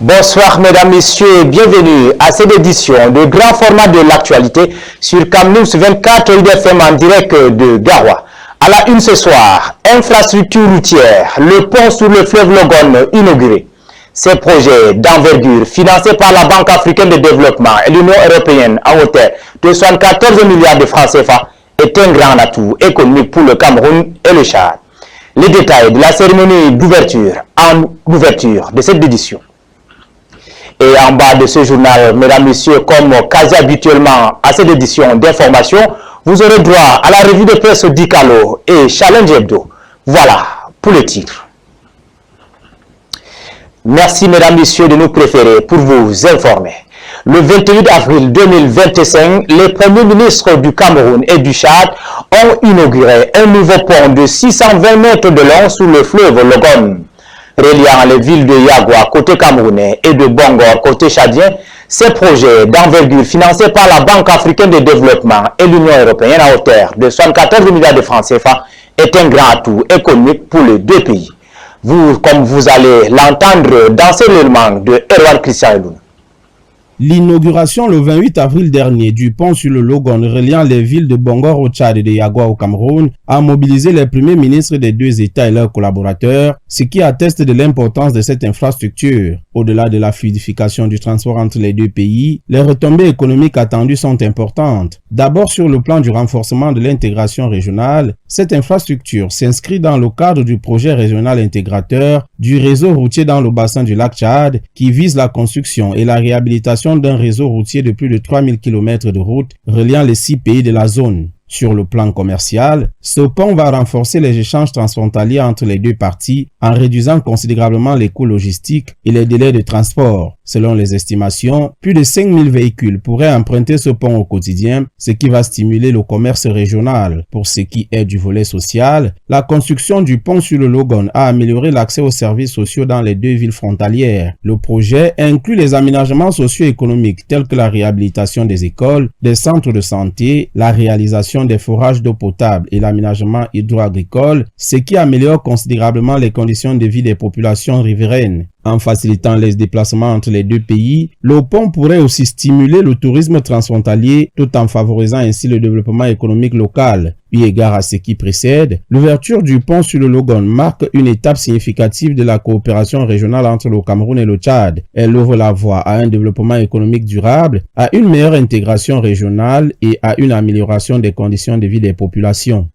Bonsoir mesdames, messieurs et bienvenue à cette édition de grand format de l'actualité sur Camnews 24 IDFM en direct de Garoua. À la une ce soir, infrastructure routière, le pont sur le fleuve Logone inauguré. Ces projets d'envergure financés par la Banque africaine de développement et l'Union européenne à hauteur de 74 milliards de francs CFA est un grand atout économique pour le Cameroun et le Tchad. Les détails de la cérémonie d'ouverture en ouverture de cette édition. Et en bas de ce journal, mesdames, messieurs, comme quasi habituellement à cette édition d'information, vous aurez droit à la revue de presse d'Icalo et Challenge Hebdo. Voilà pour le titre. Merci, mesdames, messieurs, de nous préférer pour vous informer. Le 28 avril 2025, les premiers ministres du Cameroun et du Tchad ont inauguré un nouveau pont de 620 mètres de long sur le fleuve Logone. Reliant les villes de Yagua côté camerounais et de Bongor côté tchadien, ces projets d'envergure financés par la Banque africaine de développement et l'Union européenne à hauteur de 74 milliards de francs CFA est un grand atout économique pour les deux pays. Comme vous allez l'entendre dans ce élément de Erwan Christian Eloun. L'inauguration le 28 avril dernier du pont sur le Logone reliant les villes de Bongor au Tchad et de Yagua au Cameroun a mobilisé les premiers ministres des deux États et leurs collaborateurs, ce qui atteste de l'importance de cette infrastructure. Au-delà de la fluidification du transport entre les deux pays, les retombées économiques attendues sont importantes. D'abord sur le plan du renforcement de l'intégration régionale, cette infrastructure s'inscrit dans le cadre du projet régional intégrateur du réseau routier dans le bassin du lac Tchad qui vise la construction et la réhabilitation d'un réseau routier de plus de 3000 km de route reliant les 6 pays de la zone. Sur le plan commercial, ce pont va renforcer les échanges transfrontaliers entre les deux parties en réduisant considérablement les coûts logistiques et les délais de transport. Selon les estimations, plus de 5000 véhicules pourraient emprunter ce pont au quotidien, ce qui va stimuler le commerce régional. Pour ce qui est du volet social, la construction du pont sur le Logone a amélioré l'accès aux services sociaux dans les deux villes frontalières. Le projet inclut les aménagements socio-économiques tels que la réhabilitation des écoles, des centres de santé, la réalisation des forages d'eau potable et l'aménagement hydro-agricole, ce qui améliore considérablement les conditions de vie des populations riveraines. En facilitant les déplacements entre les deux pays, le pont pourrait aussi stimuler le tourisme transfrontalier tout en favorisant ainsi le développement économique local. Eu égard à ce qui précède, l'ouverture du pont sur le Logone marque une étape significative de la coopération régionale entre le Cameroun et le Tchad. Elle ouvre la voie à un développement économique durable, à une meilleure intégration régionale et à une amélioration des conditions de vie des populations.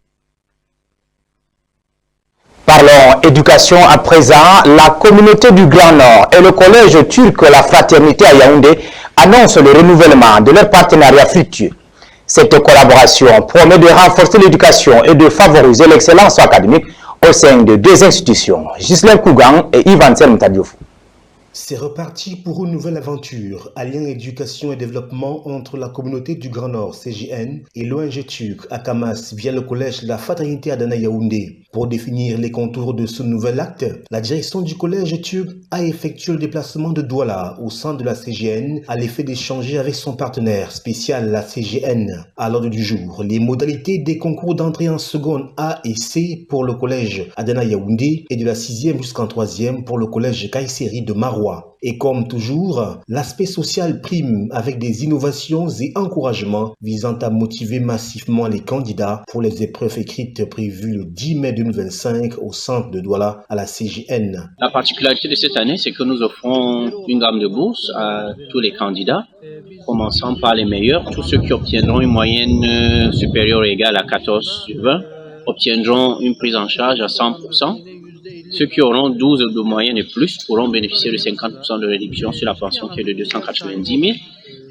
Parlons éducation à présent. La communauté du Grand Nord et le collège turc La Fraternité à Yaoundé annoncent le renouvellement de leur partenariat fructueux. Cette collaboration promet de renforcer l'éducation et de favoriser l'excellence académique au sein de deux institutions, Ghislain Kougan et Ivan Mtadioufou. C'est reparti pour une nouvelle aventure, alliant éducation et développement entre la communauté du Grand Nord, CGN, et l'ONG turc, Akamas, via le collège La Fraternité à Dana Yaoundé. Pour définir les contours de ce nouvel acte, la direction du collège turc a effectué le déplacement de Douala au sein de la CGN à l'effet d'échanger avec son partenaire spécial, la CGN. À l'ordre du jour, les modalités des concours d'entrée en seconde A et C pour le collège Adana Yaoundé et de la 6e jusqu'en 3e pour le collège Kayseri de Maroua. Et comme toujours, l'aspect social prime avec des innovations et encouragements visant à motiver massivement les candidats pour les épreuves écrites prévues le 10 mai 2025 au centre de Douala à la CGN. La particularité de cette année, c'est que nous offrons une gamme de bourses à tous les candidats, commençant par les meilleurs. Tous ceux qui obtiendront une moyenne supérieure ou égale à 14 sur 20 obtiendront une prise en charge à 100%. Ceux qui auront 12 de moyenne et plus pourront bénéficier de 50% de réduction sur la pension qui est de 290 000.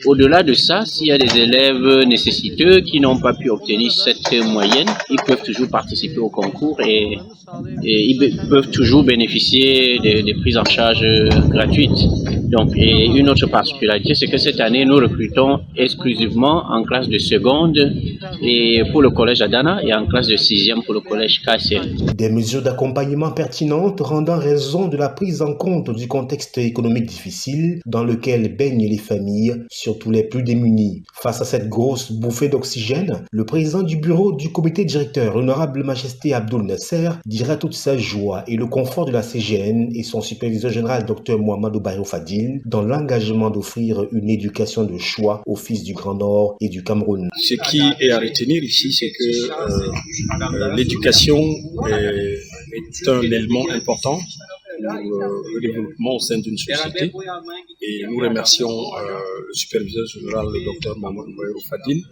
Au-delà de ça, s'il y a des élèves nécessiteux qui n'ont pas pu obtenir cette moyenne, ils peuvent toujours participer au concours et ils peuvent toujours bénéficier des prises en charge gratuites. Donc, et une autre particularité, c'est que cette année, nous recrutons exclusivement en classe de seconde et pour le collège Adana et en classe de 6e pour le collège Kayseri. Des mesures d'accompagnement pertinentes rendant raison de la prise en compte du contexte économique difficile dans lequel baignent les familles, surtout les plus démunis. Face à cette grosse bouffée d'oxygène, le président du bureau du comité directeur, l'honorable Majesté Abdoul Nasser, dira toute sa joie et le confort de la CGN et son superviseur général Dr Mohamedou Bayo Fadil Fadil dans l'engagement d'offrir une éducation de choix aux fils du Grand Nord et du Cameroun. Ce qui est à retenir ici, c'est que l'éducation est un élément important pour le développement au sein d'une société. Et nous remercions le superviseur général, le docteur Mamadou Bayrou Fadil,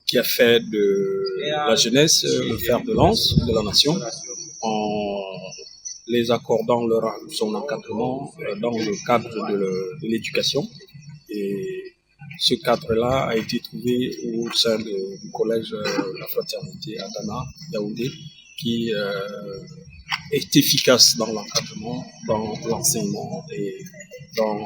qui a fait de la jeunesse le fer de lance de la nation en les accordant son encadrement dans le cadre de l'éducation. Et ce cadre-là a été trouvé au sein du collège de la fraternité à Dana, Yaoundé, qui est efficace dans l'encadrement, dans l'enseignement et dans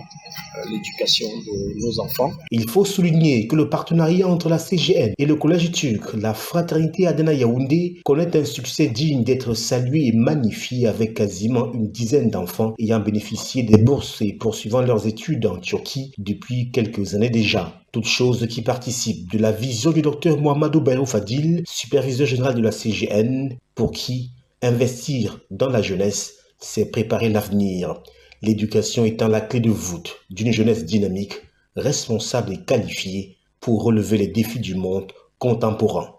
l'éducation de nos enfants. Il faut souligner que le partenariat entre la CGN et le collège turc, la fraternité Adana Yaoundé, connaît un succès digne d'être salué et magnifié avec quasiment une dizaine d'enfants ayant bénéficié des bourses et poursuivant leurs études en Turquie depuis quelques années déjà. Toutes choses qui participent de la vision du docteur Mamadou Bayrou Fadil, superviseur général de la CGN, pour qui investir dans la jeunesse, c'est préparer l'avenir. L'éducation étant la clé de voûte d'une jeunesse dynamique, responsable et qualifiée pour relever les défis du monde contemporain.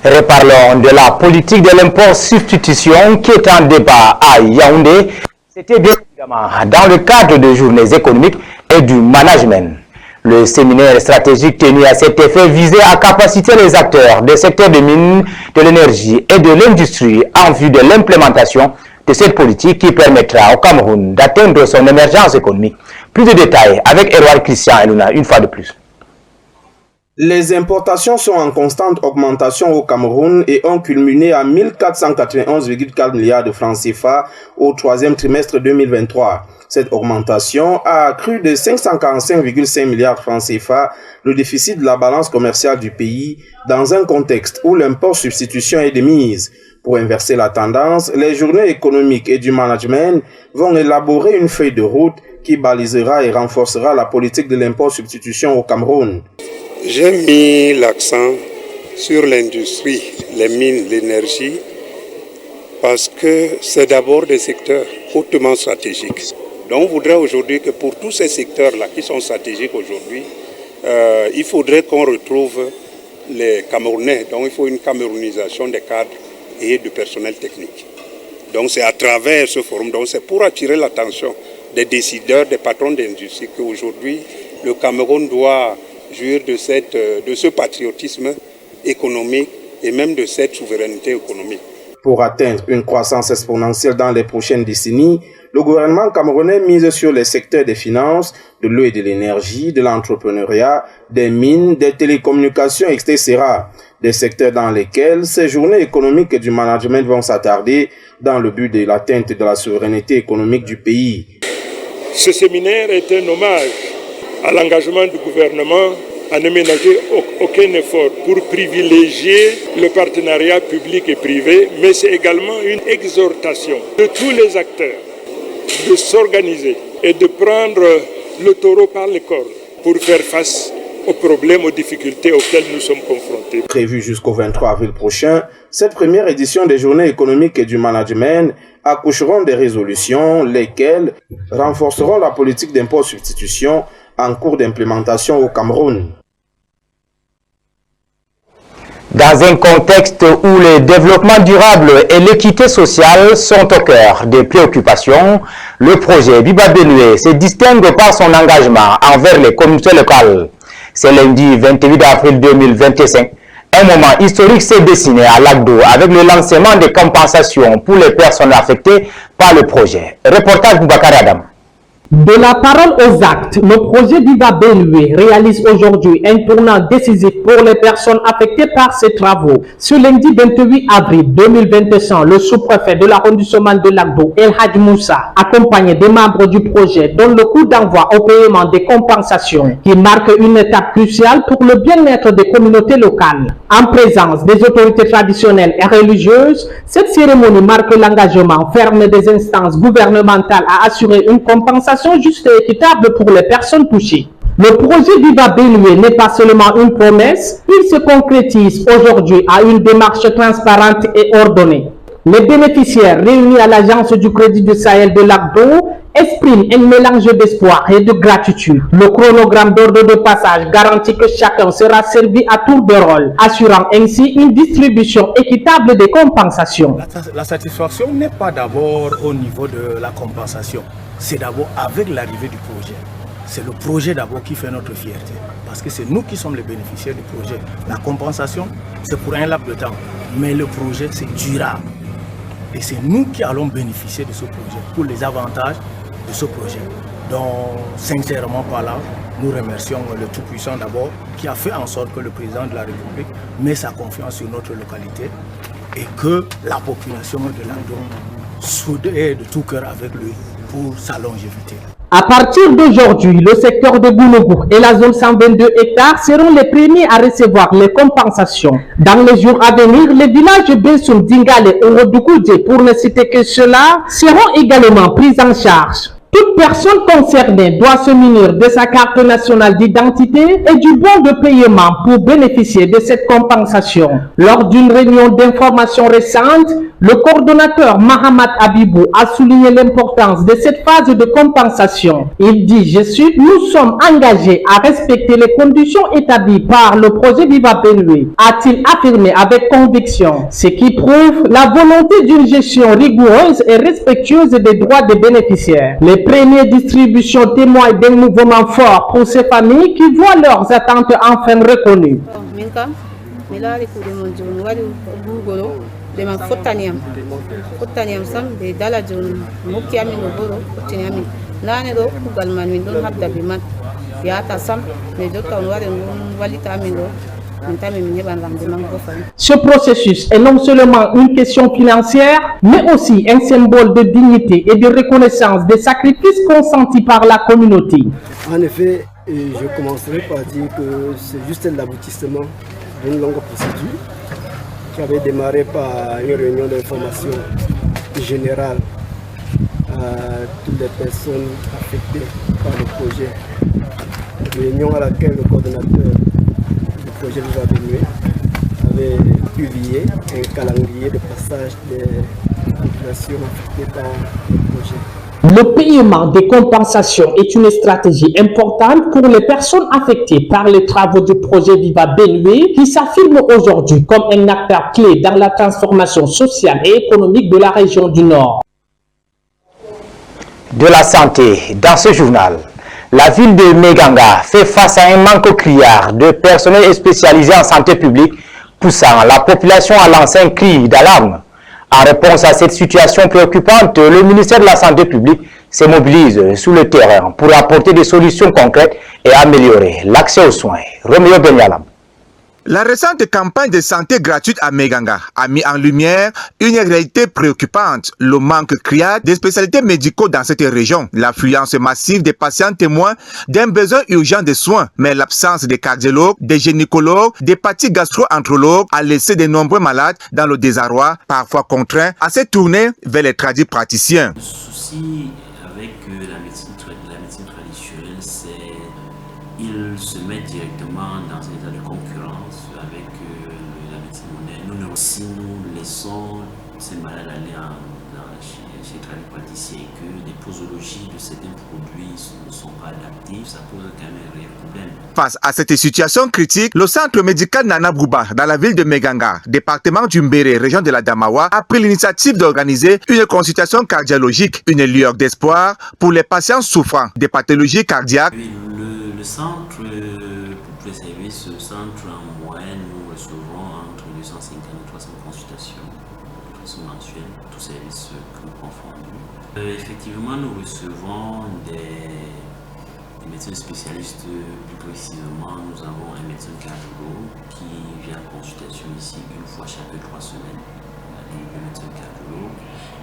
Reparlons de la politique de l'import-substitution qui est en débat à Yaoundé. C'était bien évidemment dans le cadre de journées économiques et du management. Le séminaire stratégique tenu à cet effet visait à capaciter les acteurs des secteurs des mines, de l'énergie et de l'industrie en vue de l'implémentation de cette politique qui permettra au Cameroun d'atteindre son émergence économique. Plus de détails avec Edouard Christian Eluna, une fois de plus. Les importations sont en constante augmentation au Cameroun et ont culminé à 1491,4 milliards de francs CFA au troisième trimestre 2023. Cette augmentation a accru de 545,5 milliards de francs CFA le déficit de la balance commerciale du pays dans un contexte où l'import-substitution est de mise. Pour inverser la tendance, les journées économiques et du management vont élaborer une feuille de route qui balisera et renforcera la politique de l'import-substitution au Cameroun. J'ai mis l'accent sur l'industrie, les mines, l'énergie, parce que c'est d'abord des secteurs hautement stratégiques. Donc on voudrait aujourd'hui que pour tous ces secteurs-là qui sont stratégiques aujourd'hui, il faudrait qu'on retrouve les Camerounais. Donc il faut une camerounisation des cadres et du personnel technique. Donc c'est à travers ce forum, donc c'est pour attirer l'attention des décideurs, des patrons d'industrie qu'aujourd'hui le Cameroun doit jouir de ce patriotisme économique et même de cette souveraineté économique. Pour atteindre une croissance exponentielle dans les prochaines décennies, le gouvernement camerounais mise sur les secteurs des finances, de l'eau et de l'énergie, de l'entrepreneuriat, des mines, des télécommunications, etc. Des secteurs dans lesquels ces journées économiques et du management vont s'attarder dans le but de l'atteinte de la souveraineté économique du pays. Ce séminaire est un hommage à l'engagement du gouvernement à ne ménager aucun effort pour privilégier le partenariat public et privé, mais c'est également une exhortation de tous les acteurs de s'organiser et de prendre le taureau par les cornes pour faire face aux problèmes, aux difficultés auxquelles nous sommes confrontés. Prévu jusqu'au 23 avril prochain, cette première édition des journées économiques et du management accoucheront des résolutions, lesquelles renforceront la politique d'import-substitution en cours d'implémentation au Cameroun. Dans un contexte où le développement durable et l'équité sociale sont au cœur des préoccupations, le projet Biba Benue se distingue par son engagement envers les communautés locales. C'est lundi 28 avril 2025. Un moment historique s'est dessiné à Lagdo avec le lancement des compensations pour les personnes affectées par le projet. Reportage Boubacar Adam. De la parole aux actes, le projet Biba Benue réalise aujourd'hui un tournant décisif pour les personnes affectées par ces travaux. Ce lundi 28 avril 2025, le sous-préfet de l'arrondissement de Lagdo, El Hadj Moussa, accompagné des membres du projet, donne le coup d'envoi au paiement des compensations, qui marque une étape cruciale pour le bien-être des communautés locales. En présence des autorités traditionnelles et religieuses, cette cérémonie marque l'engagement ferme des instances gouvernementales à assurer une compensation juste et équitable pour les personnes touchées. Le projet Biba Benue n'est pas seulement une promesse, il se concrétise aujourd'hui à une démarche transparente et ordonnée. Les bénéficiaires réunis à l'Agence du Crédit du Sahel de Lagdo exprime un mélange d'espoir et de gratitude. Le chronogramme d'ordre de passage garantit que chacun sera servi à tour de rôle, assurant ainsi une distribution équitable des compensations. La satisfaction n'est pas d'abord au niveau de la compensation, c'est d'abord avec l'arrivée du projet. C'est le projet d'abord qui fait notre fierté, parce que c'est nous qui sommes les bénéficiaires du projet. La compensation, c'est pour un laps de temps, mais le projet, c'est durable. Et c'est nous qui allons bénéficier de ce projet, pour les avantages de ce projet. Donc, sincèrement parlant, nous remercions le Tout-Puissant d'abord, qui a fait en sorte que le président de la République met sa confiance sur notre localité et que la population de Languedoc soudée de tout cœur avec lui pour sa longévité. À partir d'aujourd'hui, le secteur de Gounougou et la zone 122 hectares seront les premiers à recevoir les compensations. Dans les jours à venir, les villages Bessoum, Dingale et Orodoukoudje, pour ne citer que cela, seront également pris en charge. Toute personne concernée doit se munir de sa carte nationale d'identité et du bon de paiement pour bénéficier de cette compensation. Lors d'une réunion d'information récente, le coordonnateur Mahamat Abibou a souligné l'importance de cette phase de compensation. Il dit, je cite, « Nous sommes engagés à respecter les conditions établies par le projet Viva Benue », a-t-il affirmé avec conviction, ce qui prouve la volonté d'une gestion rigoureuse et respectueuse des droits des bénéficiaires. Les premières distributions témoignent d'un mouvement fort pour ces familles qui voient leurs attentes enfin reconnues. Dema fotaniam sam be dala jon mukki amin go boro fotani amin nane do kugal man min don habda be man ya ta sam ne do taw ware walita amin do. Ce processus est non seulement une question financière, mais aussi un symbole de dignité et de reconnaissance des sacrifices consentis par la communauté. En effet, je commencerai par dire que c'est juste l'aboutissement d'une longue procédure qui avait démarré par une réunion d'information générale à toutes les personnes affectées par le projet. Réunion à laquelle le coordonnateur du projet Viva Benue avait publié un calendrier de passage des populations affectées par le projet. Le paiement des compensations est une stratégie importante pour les personnes affectées par les travaux du projet Viva Benue qui s'affirme aujourd'hui comme un acteur clé dans la transformation sociale et économique de la région du Nord. De la santé, dans ce journal, la ville de Meganga fait face à un manque criard de personnel spécialisé en santé publique, poussant la population à lancer un cri d'alarme. En réponse à cette situation préoccupante, le ministère de la Santé publique se mobilise sur le terrain pour apporter des solutions concrètes et améliorer l'accès aux soins. Roméo Benyalam. La récente campagne de santé gratuite à Meganga a mis en lumière une réalité préoccupante, le manque criard des spécialités médicaux dans cette région. L'affluence massive des patients témoins d'un besoin urgent de soins, mais l'absence des cardiologues, des gynécologues, des pathologues gastro-entérologues a laissé de nombreux malades dans le désarroi, parfois contraints à se tourner vers les praticiens. Le souci avec la médecine traditionnelle, c'est qu'ils se mettent directement dans un état de concurrence avec la médecine moderne. Si nous laissons ces malades aller chez les praticiens et que les posologies de certains produits ne sont pas adaptées, ça pose quand même un réel problème. Face à cette situation critique, le centre médical Nana Bouba, dans la ville de Meganga, département du Mbéré, région de la Damawa, a pris l'initiative d'organiser une consultation cardiologique, une lueur d'espoir pour les patients souffrant des pathologies cardiaques. Le centre, pour tous les services, le centre en moyenne, nous recevons entre 250 et 300 consultations mensuelles, tous services confondus. Effectivement, nous recevons des médecins spécialistes, plus précisément, nous avons un médecin cardiologue qui vient en consultation ici une fois chaque 3 semaines, le médecin cardiologue.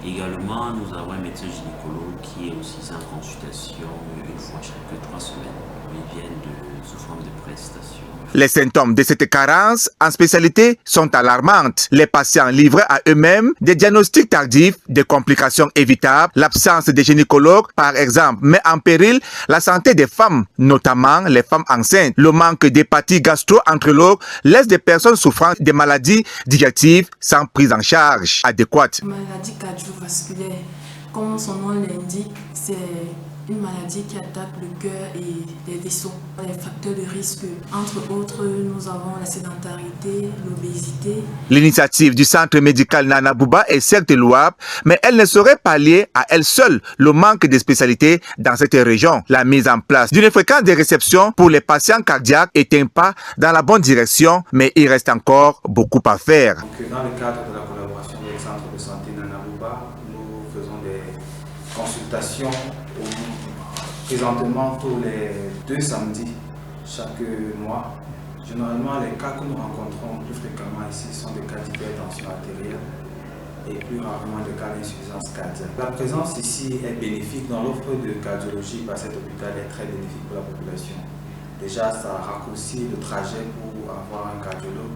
Également, nous avons un médecin gynécologue qui est aussi en consultation une fois chaque 3 semaines. Ils viennent sous forme de prestations. Les symptômes de cette carence en spécialité sont alarmantes. Les patients livrés à eux-mêmes, des diagnostics tardifs, des complications évitables, l'absence de gynécologues, par exemple, met en péril la santé des femmes, notamment les femmes enceintes. Le manque d'hépatie gastro-entérologue laisse des personnes souffrant de maladies digestives sans prise en charge adéquate. Maladie cardiovasculaire, comme son nom l'indique, C'est une maladie qui attaque le cœur et les vaisseaux. Les facteurs de risque, entre autres, nous avons la sédentarité, l'obésité. L'initiative du centre médical Nana Bouba est certes louable, mais elle ne saurait pallier à elle seule le manque de spécialités dans cette région. La mise en place d'une fréquence de réception pour les patients cardiaques est un pas dans la bonne direction, mais il reste encore beaucoup à faire. Donc, dans le cadre de la collaboration avec le centre de santé Nana Bouba, nous faisons des consultations présentement tous les 2 samedis chaque mois. Généralement, les cas que nous rencontrons plus fréquemment ici sont des cas d'hypertension artérielle et plus rarement des cas d'insuffisance cardiaque. La présence ici est bénéfique dans l'offre de cardiologie par cet hôpital est très bénéfique pour la population. Déjà, ça raccourcit le trajet pour avoir un cardiologue,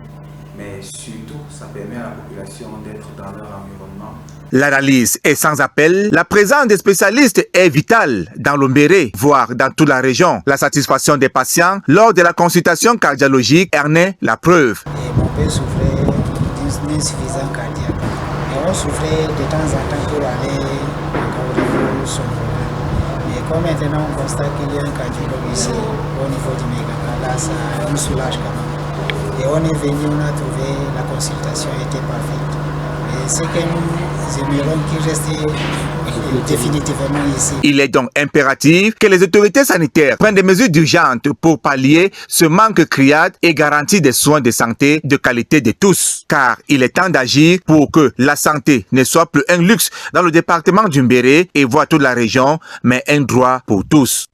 mais surtout, ça permet à la population d'être dans leur environnement. L'analyse est sans appel. La présence des spécialistes est vitale dans l'Ombéré, voire dans toute la région. La satisfaction des patients lors de la consultation cardiologique en est la preuve. Mon père souffrait d'une insuffisance cardiaque. Et on souffrait de temps en temps pour aller résoudre son problème. Mais comme maintenant on constate qu'il y a un cardiologue ici, au niveau du Méganga, là ça nous soulage quand même. Et on est venu, on a trouvé la consultation était parfaite. Mais c'est que nous aimerions qu'il reste définitivement ici. Il est donc impératif que les autorités sanitaires prennent des mesures urgentes pour pallier ce manque criard et garantir des soins de santé de qualité de tous. Car il est temps d'agir pour que la santé ne soit plus un luxe dans le département du Mbéré et voire toute la région, mais un droit pour tous.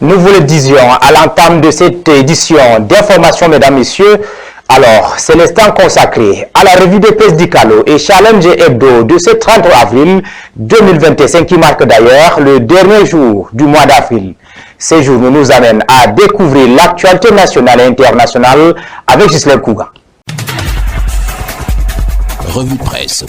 Nous vous le disions à l'entame de cette édition d'information, mesdames, messieurs. Alors, c'est l'instant consacré à la revue de presse d'Icalo et Challenge Hebdo de ce 30 avril 2025 qui marque d'ailleurs le dernier jour du mois d'avril. Ces jours nous amènent à découvrir l'actualité nationale et internationale avec Gisèle Kouga. Revue de presse.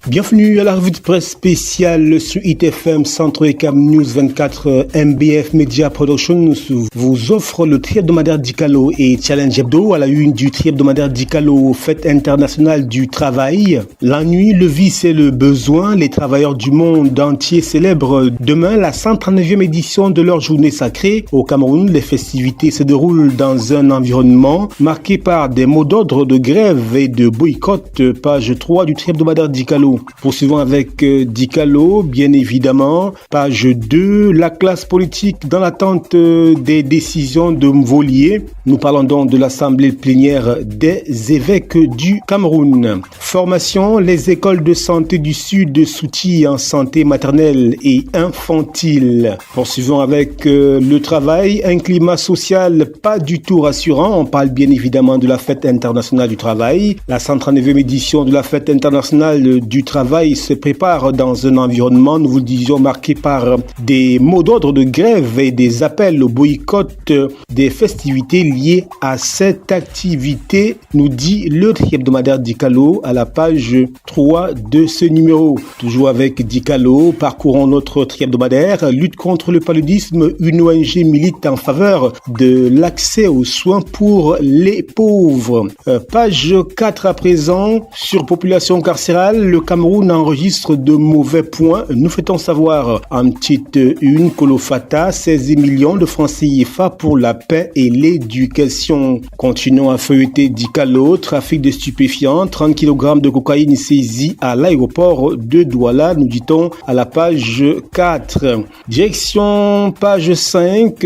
Bienvenue à la revue de presse spéciale sur ITFM Centre Cam News 24. MBF Media Productions vous offre le tri-hebdomadaire d'Icalo et Challenge Hebdo à la une du tri-hebdomadaire d'Icalo, fête internationale du travail. La nuit, le vice et le besoin, les travailleurs du monde entier célèbrent demain la 139e édition de leur journée sacrée. Au Cameroun, les festivités se déroulent dans un environnement marqué par des mots d'ordre de grève et de boycott. Page 3 du tri-hebdomadaire d'Icalo. Poursuivons avec Dicalo, bien évidemment. Page 2, la classe politique dans l'attente des décisions de Mvolier. Nous parlons donc de l'Assemblée plénière des évêques du Cameroun. Formation, les écoles de santé du Sud s'outillent en santé maternelle et infantile. Poursuivons avec le travail, un climat social pas du tout rassurant. On parle bien évidemment de la fête internationale du travail. La 139e édition de la fête internationale du travail se prépare dans un environnement, nous vous le disions, marqué par des mots d'ordre de grève et des appels au boycott des festivités liées à cette activité, nous dit le hebdomadaire d'Icalo à la page 3 de ce numéro. Toujours avec Dicalo, parcourons notre hebdomadaire. Lutte contre le paludisme, une ONG milite en faveur de l'accès aux soins pour les pauvres. Page 4 à présent, sur population carcérale, le Cameroun enregistre de mauvais points. Nous fait-on savoir en petite une Kolofata, 16 millions de francs CFA pour la paix et l'éducation. Continuons à feuilleter Dicalo, trafic de stupéfiants, 30 kg de cocaïne saisie à l'aéroport de Douala, nous dit-on à la page 4. Direction page 5,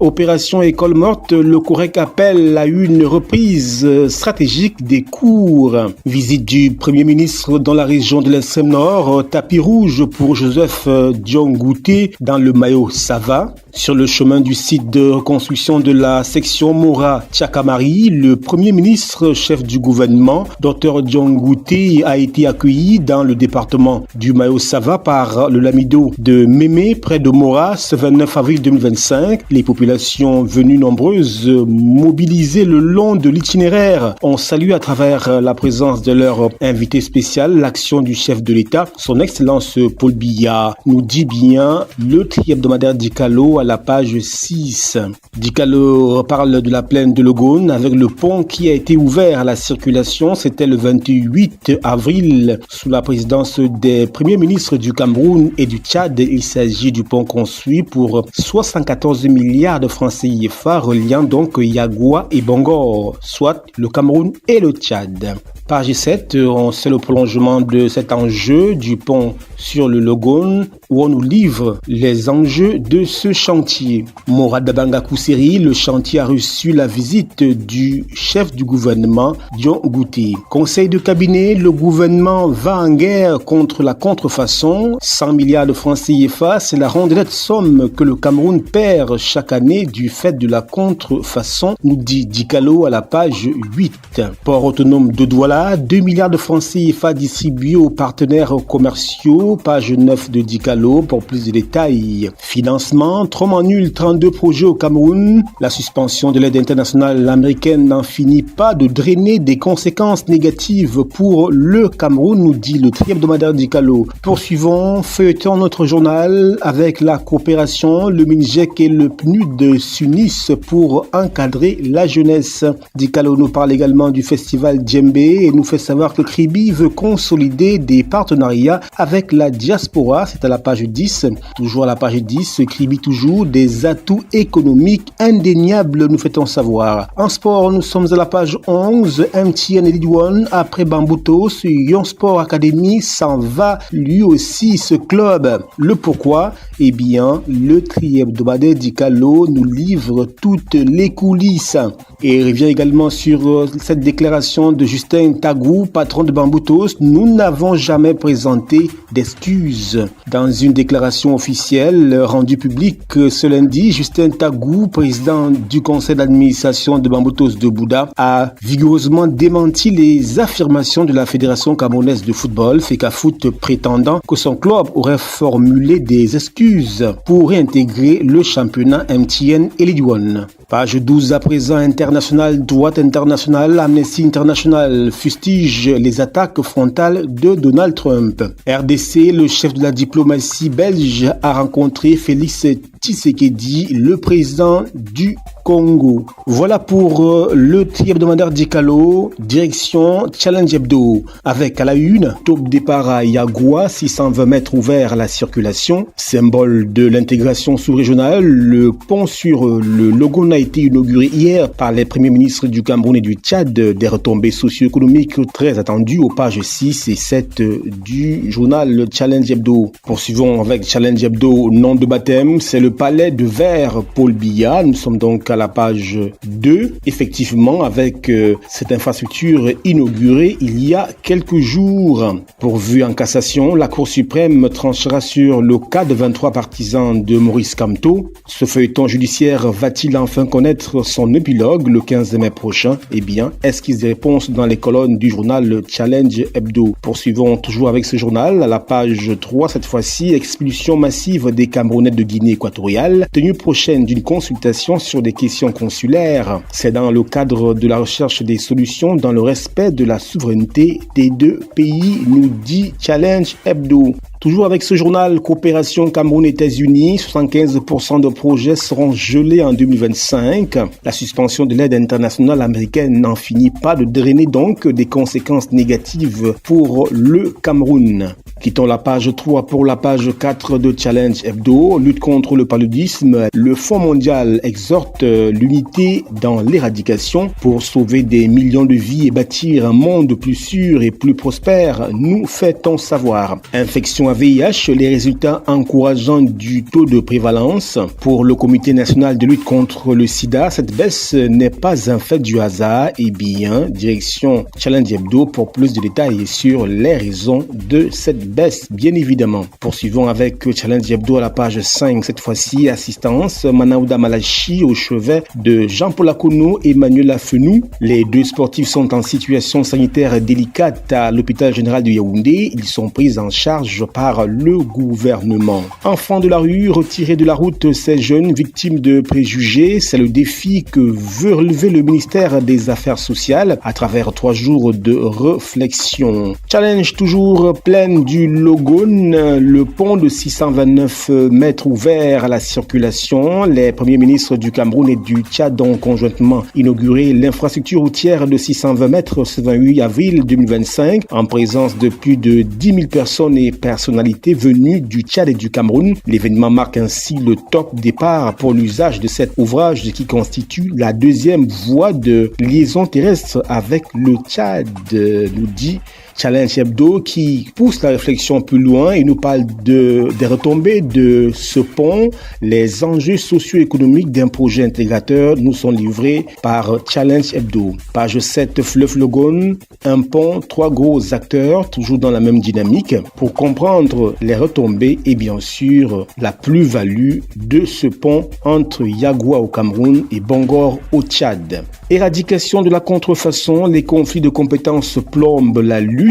opération école morte, le COREC appelle à une reprise stratégique des cours. Visite du Premier ministre dans la région de l'extrême nord, tapis rouge pour Joseph Diongouté dans le Mayo Sava. Sur le chemin du site de reconstruction de la section Mora-Tchakamari, le Premier ministre, chef du gouvernement, Dr Diongouté, a été accueilli dans le département du Mayo Sava par le Lamido de Mémé, près de Mora, ce 29 avril 2025. Les populations venues nombreuses mobilisées le long de l'itinéraire ont salué à travers la présence de leur invité spécial l'action déclaration du chef de l'État, son Excellence Paul Biya, nous dit bien le tri-hebdomadaire Dikalo à la page 6. Dikalo parle de la plaine de Logone avec le pont qui a été ouvert à la circulation. C'était le 28 avril sous la présidence des premiers ministres du Cameroun et du Tchad. Il s'agit du pont construit pour 74 milliards de francs CFA reliant donc Yagua et Bangor, soit le Cameroun et le Tchad. Page 7, c'est le prolongement de cet enjeu du pont sur le Logone où on nous livre les enjeux de ce chantier. Morad Dabanga Kousseri, le chantier a reçu la visite du chef du gouvernement, Dion Gouté. Conseil de cabinet, le gouvernement va en guerre contre la contrefaçon. 100 milliards de francs CFA, c'est la rondelette somme que le Cameroun perd chaque année du fait de la contrefaçon, nous dit Dikalo à la page 8. Port autonome de Douala, 2 milliards de francs CFA distribués aux partenaires commerciaux, page 9 de Dikalo pour plus de détails. Financement, trauma nul, 32 projets au Cameroun. La suspension de l'aide internationale américaine n'en finit pas de drainer des conséquences négatives pour le Cameroun, nous dit le tri-hebdomadaire Dikalo. Poursuivons, feuilletons notre journal avec la coopération, le MINJEC et le PNUD s'unissent pour encadrer la jeunesse. Dikalo nous parle également du festival Djembé et nous fait savoir que Kribi veut consolider des partenariats avec la diaspora. C'est à la page 10. Toujours à la page 10, Kribi toujours des atouts économiques indéniables, nous fait-on savoir. En sport, nous sommes à la page 11. MTN et Lidouane, après Bamboutos, Yon Sport Academy s'en va lui aussi ce club. Le pourquoi? Eh bien, le tri-hebdomadaire Dikalo nous livre toutes les coulisses. Et il revient également sur cette déclaration de Justin Tagou, patron de Bamboutos. Nous n'avons jamais présenté d'excuses. Dans une déclaration officielle rendue publique ce lundi, Justin Tagou, président du conseil d'administration de Bamboutos de Bouddha, a vigoureusement démenti les affirmations de la Fédération camerounaise de football, FECAFOOT, prétendant que son club aurait formulé des excuses pour réintégrer le championnat MTN et Lidouane. Page 12 à présent, international, droite internationale, Amnesty International fustige les attaques frontales de Donald Trump. RDC, le chef de la diplomatie belge, a rencontré Félix Tshisekedi, le président du Congo. Voilà pour le tri-hebdomadaire Dikalo, direction Challenge Hebdo. Avec à la une, top départ à Yagua, 620 mètres ouverts à la circulation. Symbole de l'intégration sous-régionale, le pont sur le Logone a été inauguré hier par les premiers ministres du Cameroun et du Tchad. Des retombées socio-économiques très attendues aux pages 6 et 7 du journal Challenge Hebdo. Poursuivons avec Challenge Hebdo, nom de baptême, c'est le palais de verre Paul Biya. Nous sommes donc à la page 2, effectivement, avec cette infrastructure inaugurée il y a quelques jours. Pourvu en cassation, la Cour suprême tranchera sur le cas de 23 partisans de Maurice Kamto. Ce feuilleton judiciaire va-t-il enfin connaître son épilogue le 15 mai prochain? Eh bien, esquisse des réponses dans les colonnes du journal Challenge Hebdo. Poursuivons toujours avec ce journal, à la page 3, cette fois-ci, expulsion massive des Camerounais de Guinée équatoriale, tenue prochaine d'une consultation sur des questions consulaires. C'est dans le cadre de la recherche des solutions dans le respect de la souveraineté des deux pays, nous dit Challenge Hebdo. Toujours avec ce journal, coopération Cameroun-États-Unis, 75% de projets seront gelés en 2025. La suspension de l'aide internationale américaine n'en finit pas de drainer donc des conséquences négatives pour le Cameroun. Quittons la page 3 pour la page 4 de Challenge Hebdo. Lutte contre le paludisme. Le Fonds mondial exhorte l'unité dans l'éradication pour sauver des millions de vies et bâtir un monde plus sûr et plus prospère, nous fait-on savoir. Infection à VIH, les résultats encourageants du taux de prévalence. Pour le Comité national de lutte contre le sida, cette baisse n'est pas un fait du hasard. Eh bien, direction Challenge Hebdo pour plus de détails sur les raisons de cette baisse, bien évidemment. Poursuivons avec Challenge Hebdo à la page 5, cette fois-ci, assistance Manaouda Malachi au chevet de Jean-Paul Akono et Emmanuel Afenou. Les deux sportifs sont en situation sanitaire délicate à l'hôpital général de Yaoundé. Ils sont pris en charge par par le gouvernement. Enfants de la rue, retirés de la route, ces jeunes victimes de préjugés, c'est le défi que veut relever le ministère des Affaires sociales à travers 3 jours de réflexion. Challenge toujours plein du Logone, le pont de 629 mètres ouvert à la circulation. Les premiers ministres du Cameroun et du Tchad ont conjointement inauguré l'infrastructure routière de 620 mètres ce 28 avril 2025 en présence de plus de 10 000 personnes et personnalités venues du Tchad et du Cameroun. L'événement marque ainsi le top départ pour l'usage de cet ouvrage qui constitue la deuxième voie de liaison terrestre avec le Tchad, nous dit Challenge Hebdo, qui pousse la réflexion plus loin et nous parle des retombées de ce pont. Les enjeux socio-économiques d'un projet intégrateur nous sont livrés par Challenge Hebdo. Page 7, Fleuve Logone, un pont, 3 gros acteurs, toujours dans la même dynamique, pour comprendre les retombées et bien sûr la plus-value de ce pont entre Yagua au Cameroun et Bangor au Tchad. Éradication de la contrefaçon, les conflits de compétences plombent la lutte.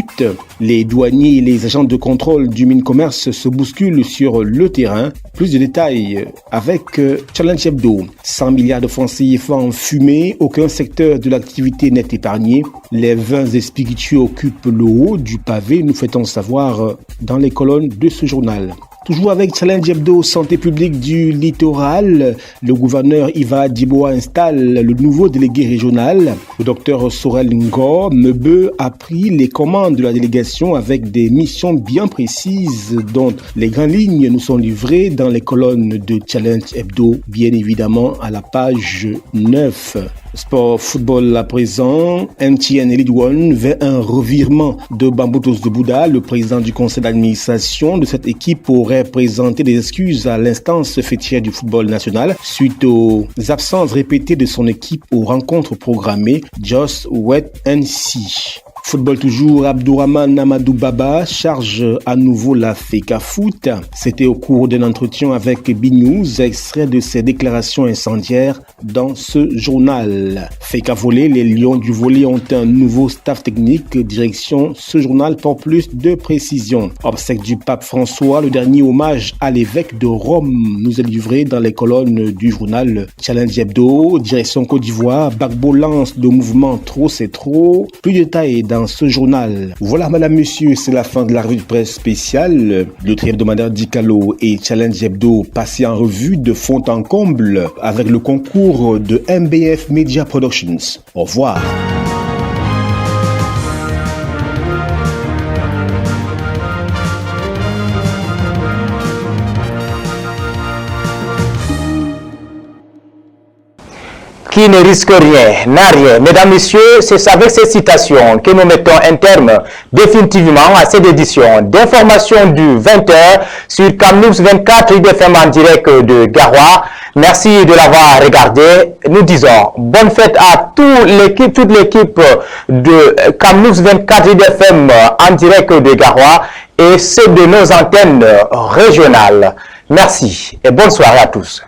Les douaniers et les agents de contrôle du Mines-Commerce se bousculent sur le terrain. Plus de détails avec Challenge Hebdo. 100 milliards de francs CFA en fumée, aucun secteur de l'activité n'est épargné. Les vins et spiritueux occupent le haut du pavé, nous fait-on savoir dans les colonnes de ce journal. Toujours avec Challenge Hebdo, santé publique du littoral, le gouverneur Iva Diboa installe le nouveau délégué régional. Le docteur Sorel Ngor Mebe a pris les commandes de la délégation avec des missions bien précises dont les grandes lignes nous sont livrées dans les colonnes de Challenge Hebdo, bien évidemment à la page 9. Sport football à présent, MTN League One vers un revirement de Bambutos de Bouddha. Le président du conseil d'administration de cette équipe aurait présenté des excuses à l'instance fêtière du football national suite aux absences répétées de son équipe aux rencontres programmées Just Wait and See. Football toujours, Abdourahmane Amadou Baba charge à nouveau la FECA Foot. C'était au cours d'un entretien avec B-News, extrait de ses déclarations incendiaires dans ce journal. FECA Volley, les Lions du volley ont un nouveau staff technique. Direction ce journal pour plus de précision. Obsèque du pape François, le dernier hommage à l'évêque de Rome nous est livré dans les colonnes du journal Challenge Hebdo. Direction Côte d'Ivoire, Gbagbo lance le mouvement Trop c'est trop. Plus de détails dans ce journal. Voilà madame, monsieur, c'est la fin de la revue de presse spéciale. Le tri-hebdomadaire Dicalo et Challenge Hebdo passé en revue de fond en comble avec le concours de MBF Media Productions. Au revoir. Qui ne risque rien, n'a rien. Mesdames, Messieurs, c'est avec ces citations que nous mettons un terme définitivement à cette édition d'information du 20h sur Camnews 24 IDFM en direct de Garoua. Merci de l'avoir regardé. Nous disons bonne fête à toute l'équipe de Camnews 24 IDFM en direct de Garoua et ceux de nos antennes régionales. Merci et bonne soirée à tous.